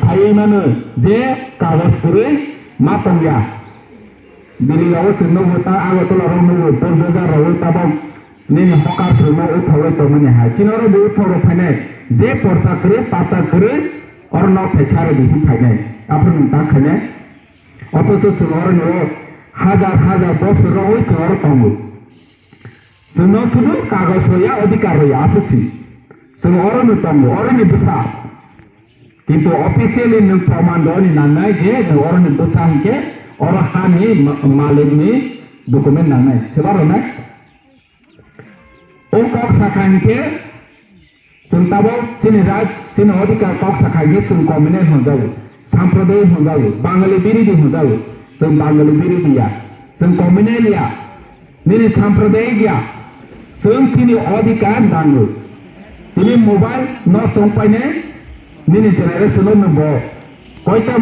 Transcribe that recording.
phi मानो जे कागज पुरे मा तंगिया बिलिंगाव चुनो होता आगतला रंगो परजगा रवो ताबो नीन हकार सुनो उठावे तो मने हा चिनरो बे उठावे फाइने जे परसा करे पाता करे और न फेचारे दिही फाइने आपन ताखने অথচ সুনর হাজার হাজার বছর ওই সুনর তঙ্গু সুনো শুধু কাগজ হইয়া অধিকার হইয়া আসছি সুনো অরণ্য তঙ্গু অরণ্য বুসা কিন্তু অফিসিয়ালি নং প্রমাণ দনি নাঙ্গাই যে অরণ্য বুসা হিকে অর হানি মালিকনি ডকুমেন্ট নাঙ্গাই সেবার না ও কক শাখা হিকে সুনতাবো চিনি রাজ চিনি অধিকার কক শাখা হিকে সুন কমিউনিস্ট হয়ে Sampradaya hundalu, Bangali biridi hundalu, sem Bangali biridiya, sem komunelya, nini sampradaya, sem kini odikar dangu, ini mobile no sompane, nini generation no bo, koita